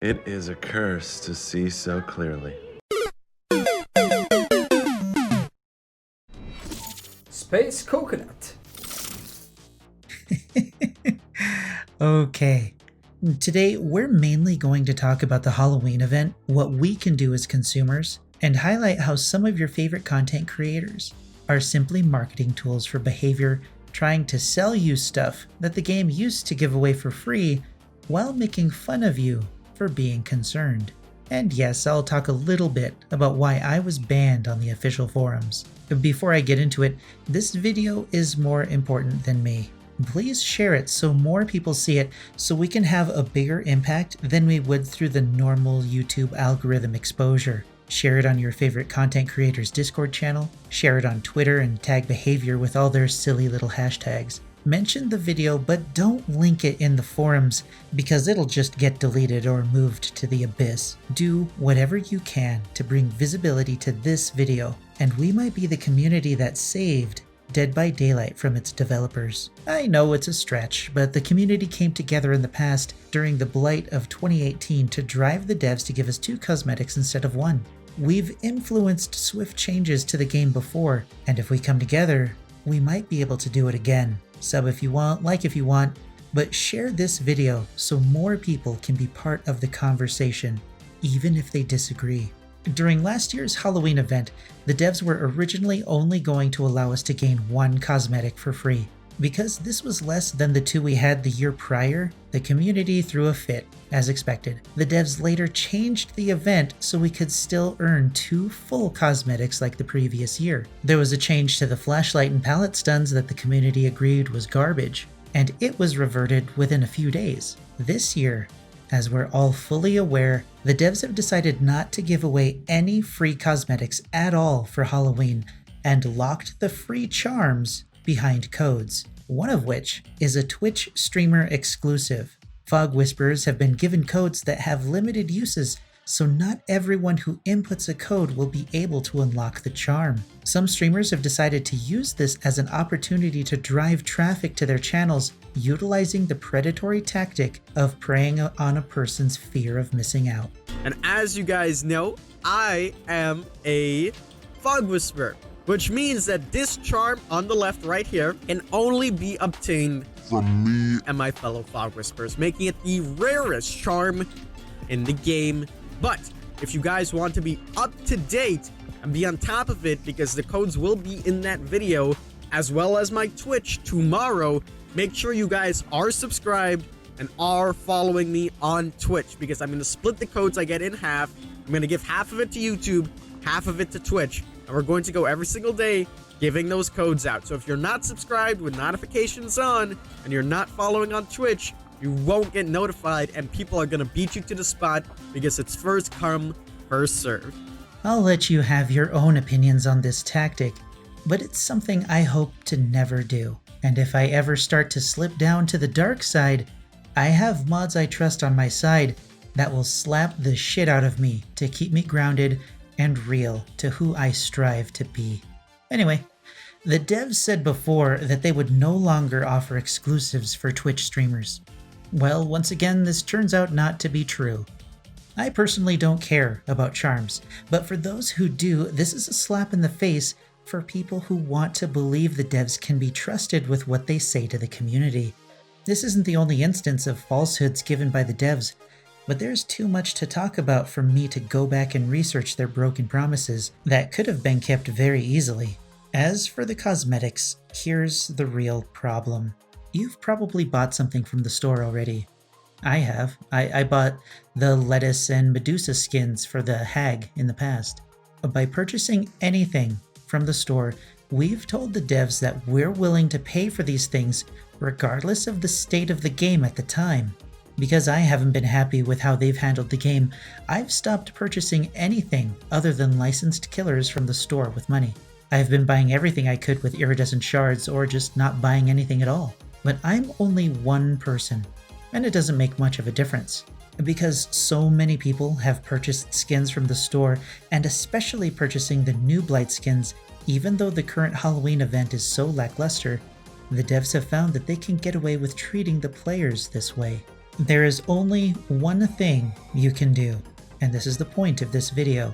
It is a curse to see so clearly. Space Coconut. Okay. Today, we're mainly going to talk about the Halloween event, what we can do as consumers, and highlight how some of your favorite content creators are simply marketing tools for behavior trying to sell you stuff that the game used to give away for free while making fun of you for being concerned. And yes, I'll talk a little bit about why I was banned on the official forums. Before I get into it, this video is more important than me. Please share it so more people see it so we can have a bigger impact than we would through the normal YouTube algorithm exposure. Share it on your favorite content creators' Discord channel, share it on Twitter and tag Behavior with all their silly little hashtags. Mention the video but don't link it in the forums because it'll just get deleted or moved to the abyss. Do whatever you can to bring visibility to this video, and we might be the community that saved Dead by Daylight from its developers. I know it's a stretch, but the community came together in the past during the blight of 2018 to drive the devs to give us 2 cosmetics instead of 1. We've influenced swift changes to the game before, and if we come together, we might be able to do it again. Sub if you want, like if you want, but share this video so more people can be part of the conversation, even if they disagree. During last year's Halloween event, the devs were originally only going to allow us to gain 1 cosmetic for free. Because this was less than the 2 we had the year prior, the community threw a fit, as expected. The devs later changed the event so we could still earn 2 full cosmetics like the previous year. There was a change to the flashlight and palette stuns that the community agreed was garbage, and it was reverted within a few days. This year, as we're all fully aware, the devs have decided not to give away any free cosmetics at all for Halloween and locked the free charms behind codes, one of which is a Twitch streamer exclusive. Fog Whisperers have been given codes that have limited uses, so not everyone who inputs a code will be able to unlock the charm. Some streamers have decided to use this as an opportunity to drive traffic to their channels, utilizing the predatory tactic of preying on a person's fear of missing out. And as you guys know, I am a Fog Whisperer, which means that this charm on the left right here can only be obtained from me and my fellow Fog Whisperers, making it the rarest charm in the game. But if you guys want to be up to date and be on top of it, because the codes will be in that video, as well as my Twitch tomorrow, make sure you guys are subscribed and are following me on Twitch, because I'm going to split the codes I get in half. I'm going to give half of it to YouTube, half of it to Twitch, and we're going to go every single day giving those codes out. So if you're not subscribed with notifications on and you're not following on Twitch, you won't get notified, and people are going to beat you to the spot because it's first come, first served. I'll let you have your own opinions on this tactic, but it's something I hope to never do. And if I ever start to slip down to the dark side, I have mods I trust on my side that will slap the shit out of me to keep me grounded and real to who I strive to be. Anyway, the devs said before that they would no longer offer exclusives for Twitch streamers. Well, once again, this turns out not to be true. I personally don't care about charms, but for those who do, this is a slap in the face for people who want to believe the devs can be trusted with what they say to the community. This isn't the only instance of falsehoods given by the devs, but there's too much to talk about for me to go back and research their broken promises that could have been kept very easily. As for the cosmetics, here's the real problem. You've probably bought something from the store already. I have. I bought the lettuce and Medusa skins for the hag in the past. By purchasing anything from the store, we've told the devs that we're willing to pay for these things regardless of the state of the game at the time. Because I haven't been happy with how they've handled the game, I've stopped purchasing anything other than licensed killers from the store with money. I've been buying everything I could with iridescent shards or just not buying anything at all. But I'm only one person, and it doesn't make much of a difference. Because so many people have purchased skins from the store, and especially purchasing the new Blight skins, even though the current Halloween event is so lackluster, the devs have found that they can get away with treating the players this way. There is only one thing you can do, and this is the point of this video.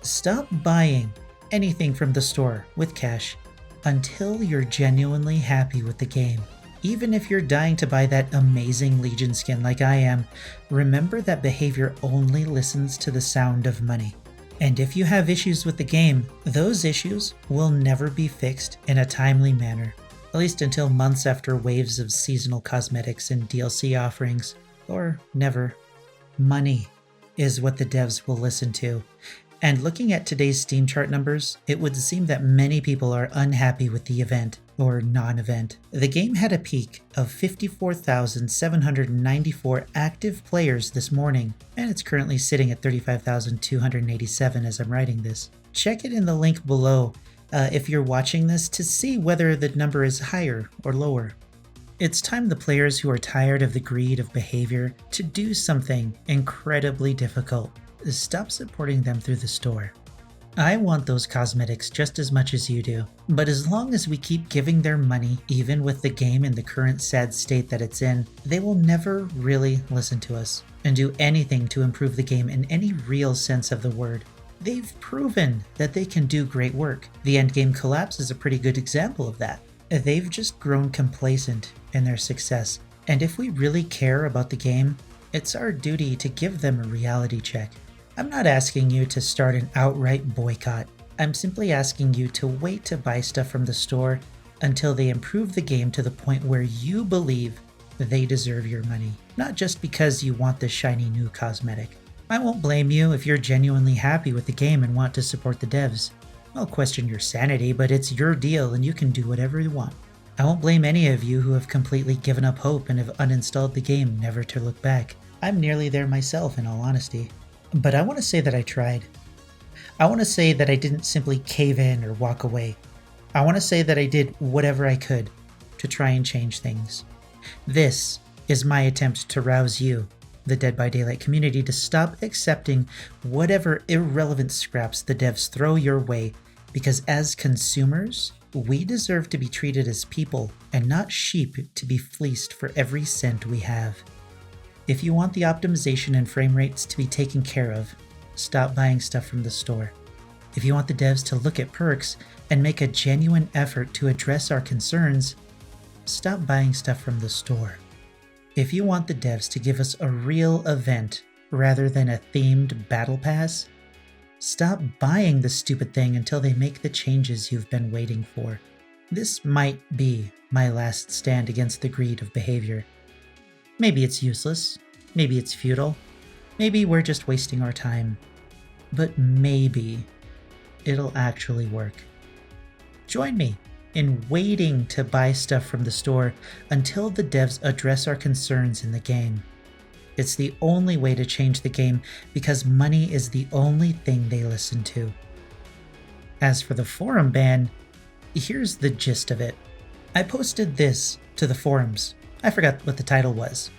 Stop buying anything from the store with cash until you're genuinely happy with the game. Even if you're dying to buy that amazing Legion skin like I am, remember that behavior only listens to the sound of money. And if you have issues with the game, those issues will never be fixed in a timely manner, at least until months after waves of seasonal cosmetics and DLC offerings, or never. Money is what the devs will listen to. And looking at today's Steam chart numbers, it would seem that many people are unhappy with the event, or non-event. The game had a peak of 54,794 active players this morning, and it's currently sitting at 35,287 as I'm writing this. Check it in the link below if you're watching this to see whether the number is higher or lower. It's time the players who are tired of the greed of behavior to do something incredibly difficult. Stop supporting them through the store. I want those cosmetics just as much as you do, but as long as we keep giving their money, even with the game in the current sad state that it's in, they will never really listen to us and do anything to improve the game in any real sense of the word. They've proven that they can do great work. The endgame collapse is a pretty good example of that. They've just grown complacent in their success, and if we really care about the game, it's our duty to give them a reality check. I'm not asking you to start an outright boycott. I'm simply asking you to wait to buy stuff from the store until they improve the game to the point where you believe they deserve your money, not just because you want the shiny new cosmetic. I won't blame you if you're genuinely happy with the game and want to support the devs. I'll question your sanity, but it's your deal and you can do whatever you want. I won't blame any of you who have completely given up hope and have uninstalled the game never to look back. I'm nearly there myself, in all honesty. But I want to say that I tried. I want to say that I didn't simply cave in or walk away. I want to say that I did whatever I could to try and change things. This is my attempt to rouse you, the Dead by Daylight community, to stop accepting whatever irrelevant scraps the devs throw your way, because as consumers, we deserve to be treated as people and not sheep to be fleeced for every cent we have. If you want the optimization and frame rates to be taken care of, stop buying stuff from the store. If you want the devs to look at perks and make a genuine effort to address our concerns, stop buying stuff from the store. If you want the devs to give us a real event rather than a themed battle pass, stop buying the stupid thing until they make the changes you've been waiting for. This might be my last stand against the greed of behavior. Maybe it's useless, maybe it's futile, maybe we're just wasting our time, but maybe it'll actually work. Join me in waiting to buy stuff from the store until the devs address our concerns in the game. It's the only way to change the game because money is the only thing they listen to. As for the forum ban, here's the gist of it. I posted this to the forums. I forgot what the title was.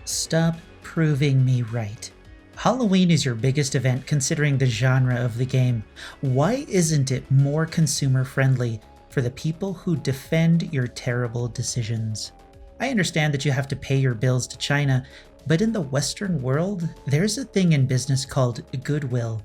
Stop proving me right. Halloween is your biggest event considering the genre of the game. Why isn't it more consumer friendly for the people who defend your terrible decisions? I understand that you have to pay your bills to China, but in the Western world, there's a thing in business called goodwill.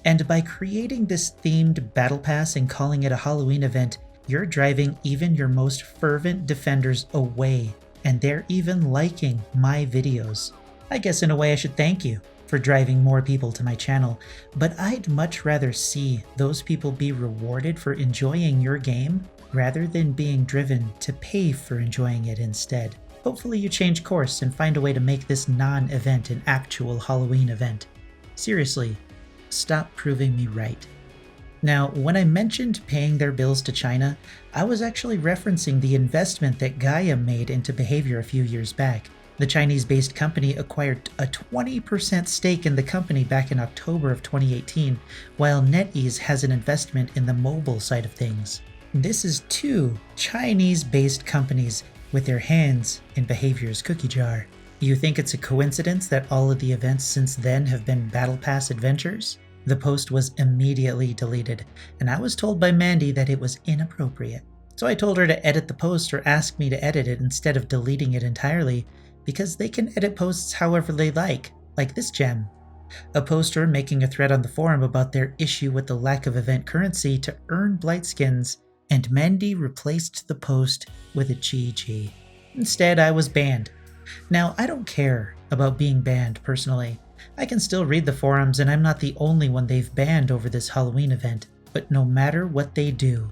And by creating this themed battle pass and calling it a Halloween event, you're driving even your most fervent defenders away. And they're even liking my videos. I guess in a way I should thank you for driving more people to my channel, but I'd much rather see those people be rewarded for enjoying your game rather than being driven to pay for enjoying it instead. Hopefully you change course and find a way to make this non-event an actual Halloween event. Seriously, stop proving me right. Now, when I mentioned paying their bills to China, I was actually referencing the investment that Gaia made into Behavior a few years back. The Chinese-based company acquired a 20% stake in the company back in October of 2018, while NetEase has an investment in the mobile side of things. This is two Chinese-based companies with their hands in Behavior's cookie jar. You think it's a coincidence that all of the events since then have been Battle Pass adventures? The post was immediately deleted, and I was told by Mandy that it was inappropriate. So I told her to edit the post or ask me to edit it instead of deleting it entirely, because they can edit posts however they like this gem. A poster making a thread on the forum about their issue with the lack of event currency to earn Blight skins, and Mandy replaced the post with a GG. Instead, I was banned. Now, I don't care about being banned personally. I can still read the forums, and I'm not the only one they've banned over this Halloween event. But no matter what they do,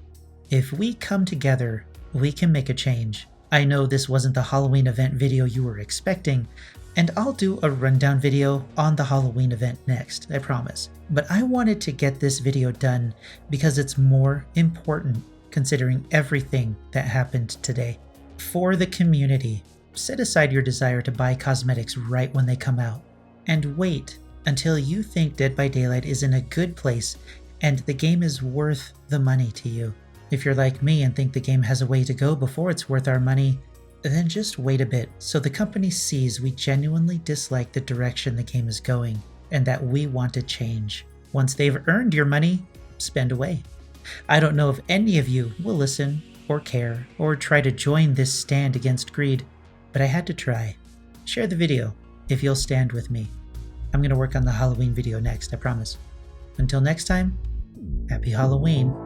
if we come together, we can make a change. I know this wasn't the Halloween event video you were expecting, and I'll do a rundown video on the Halloween event next, I promise. But I wanted to get this video done because it's more important considering everything that happened today. For the community, set aside your desire to buy cosmetics right when they come out, and wait until you think Dead by Daylight is in a good place and the game is worth the money to you. If you're like me and think the game has a way to go before it's worth our money, then just wait a bit so the company sees we genuinely dislike the direction the game is going and that we want to change. Once they've earned your money, spend away. I don't know if any of you will listen or care or try to join this stand against greed, but I had to try. Share the video if you'll stand with me. I'm going to work on the Halloween video next, I promise. Until next time, happy Halloween.